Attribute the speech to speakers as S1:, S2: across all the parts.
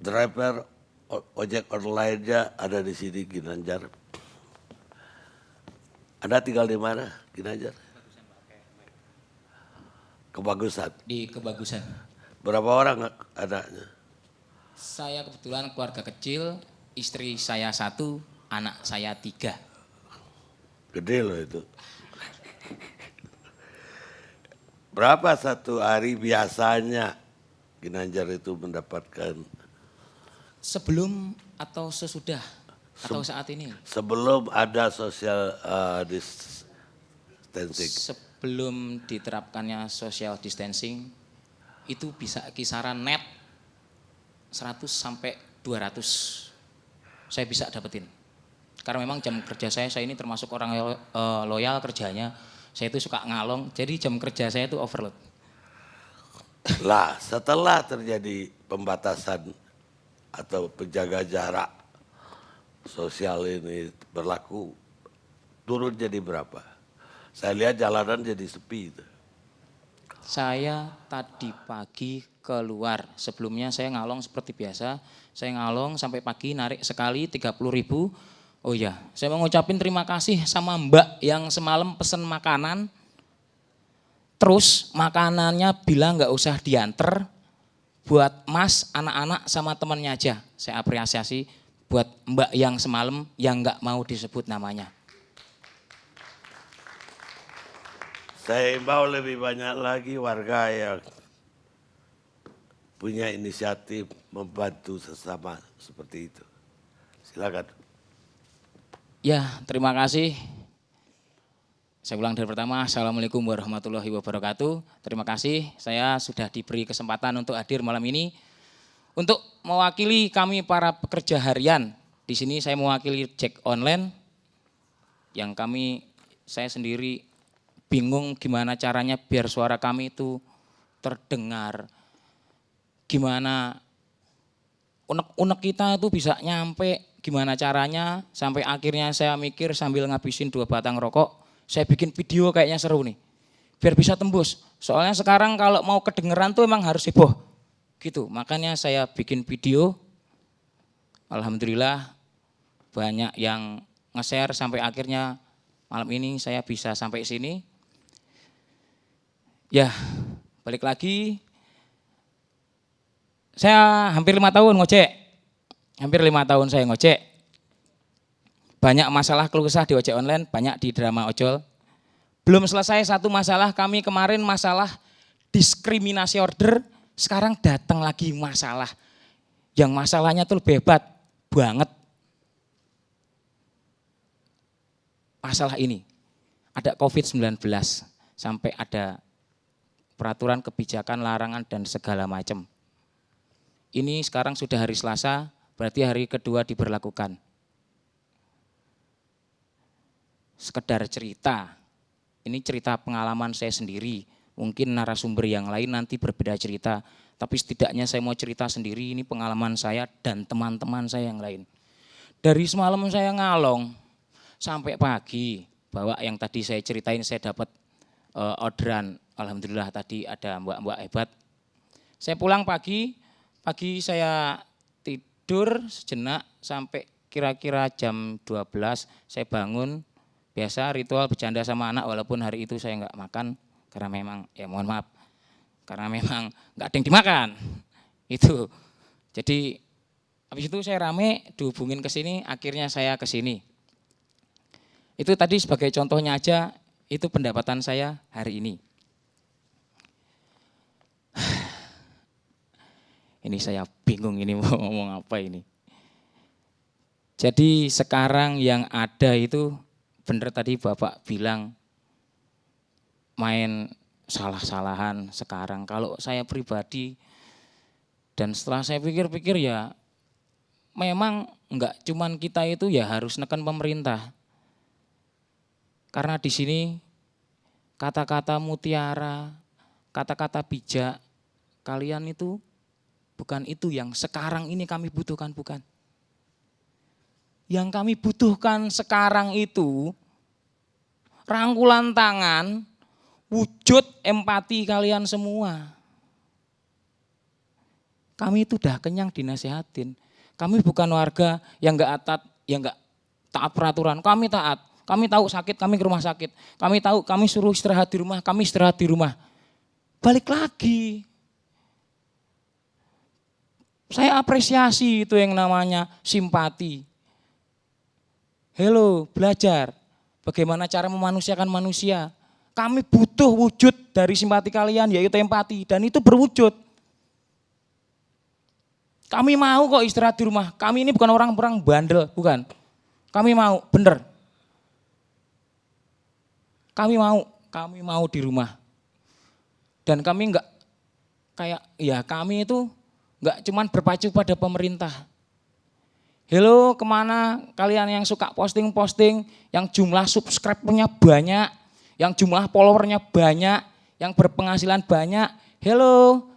S1: driver ojek online-nya ada di sini Ginanjar. Anda tinggal di mana Ginanjar? Kebagusan.
S2: Di Kebagusan.
S1: Berapa orang anaknya?
S2: Saya kebetulan keluarga kecil, istri saya 1, anak saya 3.
S1: Gede loh itu. Berapa satu hari biasanya Ginanjar itu mendapatkan?
S2: Sebelum atau sesudah atau saat ini?
S1: Sebelum ada social distancing.
S2: Sebelum diterapkannya social distancing, itu bisa kisaran net 100 sampai 200 saya bisa dapetin. Karena memang jam kerja saya ini termasuk orang loyal kerjanya. Saya itu suka ngalong, jadi jam kerja saya itu overload.
S1: Lah setelah terjadi pembatasan atau penjaga jarak sosial ini berlaku, turun jadi berapa? Saya lihat jalanan jadi sepi.
S2: Saya tadi pagi keluar, sebelumnya saya ngalong seperti biasa, saya ngalong sampai pagi narik sekali 30.000. Oh iya, saya mau ngucapin terima kasih sama Mbak yang semalam pesen makanan, terus makanannya bilang nggak usah diantar, buat Mas, anak-anak sama temannya aja. Saya apresiasi buat Mbak yang semalam yang nggak mau disebut namanya.
S1: Saya imbau lebih banyak lagi warga yang punya inisiatif membantu sesama seperti itu. Silakan.
S2: Ya, terima kasih. Saya ulang dari pertama, Assalamualaikum warahmatullahi wabarakatuh. Terima kasih, saya sudah diberi kesempatan untuk hadir malam ini. Untuk mewakili kami para pekerja harian, di sini saya mewakili Jack Online, yang saya sendiri bingung gimana caranya biar suara kami itu terdengar. Gimana unek-unek kita itu bisa nyampe, gimana caranya, sampai akhirnya saya mikir sambil ngabisin 2 batang rokok, saya bikin video kayaknya seru nih, biar bisa tembus. Soalnya sekarang kalau mau kedengeran tuh emang harus heboh, gitu. Makanya saya bikin video, alhamdulillah banyak yang nge-share sampai akhirnya malam ini saya bisa sampai sini. Ya, balik lagi, saya hampir 5 tahun ngojek, hampir 5 tahun saya ngojek. Banyak masalah keluh kesah di ojek online, banyak di drama ojol. Belum selesai satu masalah, kami kemarin masalah diskriminasi order, sekarang datang lagi masalah. Yang masalahnya tuh lebih hebat banget. Masalah ini, ada COVID-19, sampai ada peraturan kebijakan larangan dan segala macam. Ini sekarang sudah hari Selasa, berarti hari kedua diberlakukan. Sekedar cerita, ini cerita pengalaman saya sendiri, mungkin narasumber yang lain nanti berbeda cerita, tapi setidaknya saya mau cerita sendiri, ini pengalaman saya dan teman-teman saya yang lain. Dari semalam saya ngalong sampai pagi, bahwa yang tadi saya ceritain saya dapat orderan, alhamdulillah tadi ada mbak-mbak hebat. Saya pulang pagi saya tidur sejenak sampai kira-kira jam 12 saya bangun. Biasa ritual bercanda sama anak, walaupun hari itu saya nggak makan karena memang ya mohon maaf karena memang nggak ada yang dimakan itu. Jadi habis itu saya rame dihubungin ke sini, akhirnya saya ke sini. Itu tadi sebagai contohnya aja, itu pendapatan saya hari ini. Ini saya bingung ini mau ngomong apa ini. Jadi sekarang yang ada itu benar tadi Bapak bilang main salah-salahan sekarang. Kalau saya pribadi dan setelah saya pikir-pikir ya memang enggak cuman kita itu ya harus neken pemerintah. Karena di sini kata-kata mutiara, kata-kata bijak, kalian itu bukan itu yang sekarang ini kami butuhkan, bukan. Yang kami butuhkan sekarang itu rangkulan tangan, wujud empati kalian semua. Kami itu udah kenyang dinasehatin. Kami bukan warga yang nggak taat peraturan. Kami taat. Kami tahu sakit, kami ke rumah sakit. Kami tahu, kami suruh istirahat di rumah, kami istirahat di rumah. Balik lagi. Saya apresiasi itu yang namanya simpati. Hello, belajar bagaimana cara memanusiakan manusia. Kami butuh wujud dari simpati kalian, yaitu empati, dan itu berwujud. Kami mau kok istirahat di rumah. Kami ini bukan orang-orang bandel, bukan. Kami mau, bener. Kami mau di rumah. Dan kami enggak kayak, ya kami itu enggak cuman berpacu pada pemerintah. Hello, kemana kalian yang suka posting-posting, yang jumlah subscribe-nya banyak, yang jumlah followernya banyak, yang berpenghasilan banyak. Hello,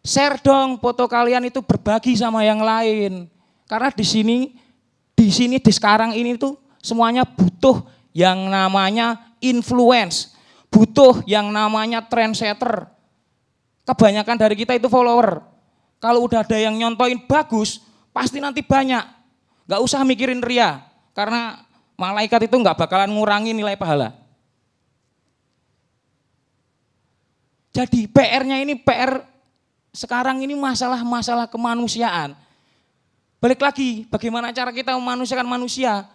S2: share dong foto kalian itu, berbagi sama yang lain. Karena di sini di sekarang ini tuh semuanya butuh yang namanya influence, butuh yang namanya trendsetter. Kebanyakan dari kita itu follower. Kalau udah ada yang nyontoin bagus, pasti nanti banyak. Gak usah mikirin ria, karena malaikat itu gak bakalan ngurangi nilai pahala. Jadi PR-nya ini PR sekarang ini masalah kemanusiaan. Balik lagi, bagaimana cara kita memanusiakan manusia.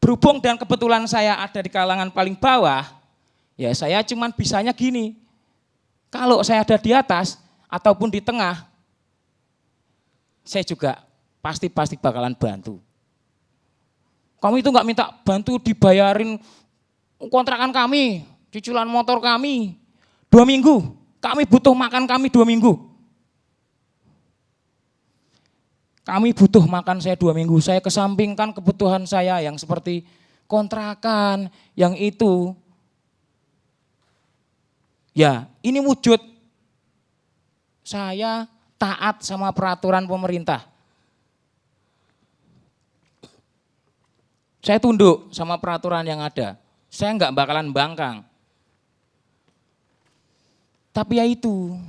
S2: Berhubung dan kebetulan saya ada di kalangan paling bawah, ya saya cuman bisanya gini. Kalau saya ada di atas ataupun di tengah, saya juga pasti bakalan bantu. Kami itu nggak minta bantu dibayarin kontrakan kami, cicilan motor kami 2 minggu. Kami butuh makan kami 2 minggu. Kami butuh makan saya 2 minggu. Saya kesampingkan kebutuhan saya yang seperti kontrakan, yang itu. Ya, ini wujud saya taat sama peraturan pemerintah. Saya tunduk sama peraturan yang ada. Saya enggak bakalan bangkang. Tapi ya itu,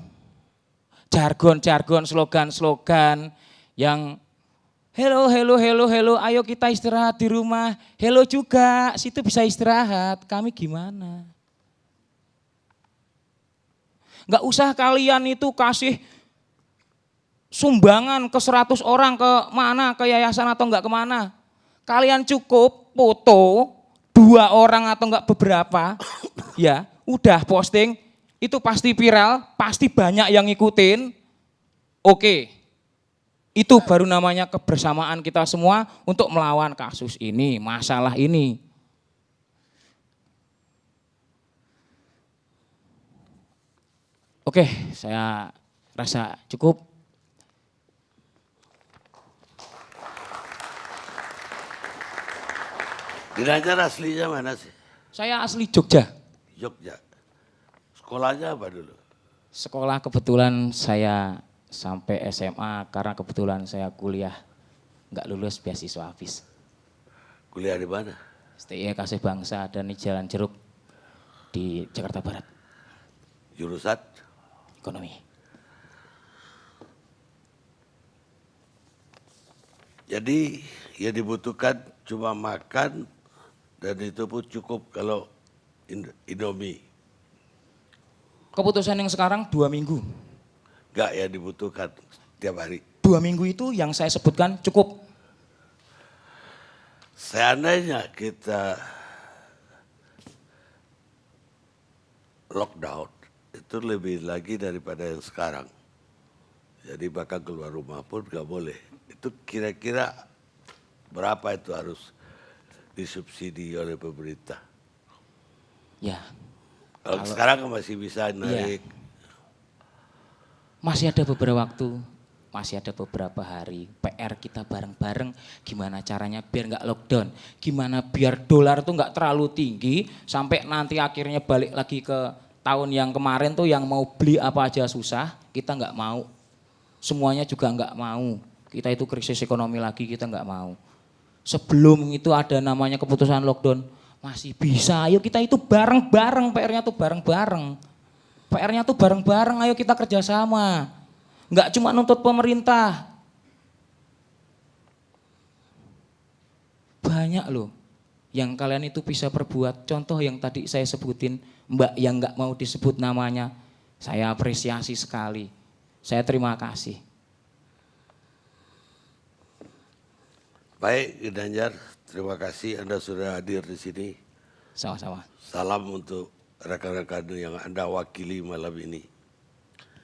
S2: jargon-jargon, slogan-slogan yang hello, ayo kita istirahat di rumah. Hello juga, situ bisa istirahat, kami gimana? Enggak usah kalian itu kasih sumbangan ke 100 orang ke mana, ke yayasan atau enggak kemana. Kalian cukup foto 2 orang atau enggak beberapa, ya udah posting, itu pasti viral, pasti banyak yang ngikutin. Oke, itu baru namanya kebersamaan kita semua untuk melawan kasus ini, masalah ini. Oke, saya rasa cukup.
S1: Giranjar aslinya mana sih?
S2: Saya asli Jogja.
S1: Jogja. Sekolahnya apa dulu?
S2: Sekolah kebetulan saya sampai SMA karena kebetulan saya kuliah nggak lulus beasiswa habis.
S1: Kuliah di mana?
S2: STI Kasih Bangsa dan di Jalan Jeruk di Jakarta Barat.
S1: Jurusan?
S2: Ekonomi.
S1: Jadi yang dibutuhkan cuma makan dan itu pun cukup kalau Indomie.
S2: Keputusan yang sekarang 2 minggu.
S1: Enggak ya dibutuhkan tiap hari.
S2: 2 minggu itu yang saya sebutkan cukup.
S1: Seandainya kita lockdown, itu lebih lagi daripada yang sekarang. Jadi bahkan keluar rumah pun nggak boleh. Itu kira-kira berapa itu harus disubsidi oleh pemerintah?
S2: Ya.
S1: Kalau sekarang kan masih bisa naik.
S2: Ya. Masih ada beberapa waktu, masih ada beberapa hari. PR kita bareng-bareng gimana caranya biar nggak lockdown. Gimana biar dolar tuh nggak terlalu tinggi sampai nanti akhirnya balik lagi ke tahun yang kemarin tuh yang mau beli apa aja susah, kita nggak mau. Semuanya juga nggak mau. Kita itu krisis ekonomi lagi, kita nggak mau. Sebelum itu ada namanya keputusan lockdown, masih bisa. Ayo kita itu bareng-bareng, PR-nya tuh bareng-bareng. PR-nya tuh bareng-bareng, ayo kita kerjasama. nggak cuma nuntut pemerintah. Banyak loh yang kalian itu bisa perbuat. Contoh yang tadi saya sebutin, Mbak yang nggak mau disebut namanya, saya apresiasi sekali. Saya terima kasih.
S1: Baik, Ginanjar, terima kasih Anda sudah hadir di sini.
S2: Sama-sama.
S1: Salam untuk rekan-rekan yang Anda wakili malam ini.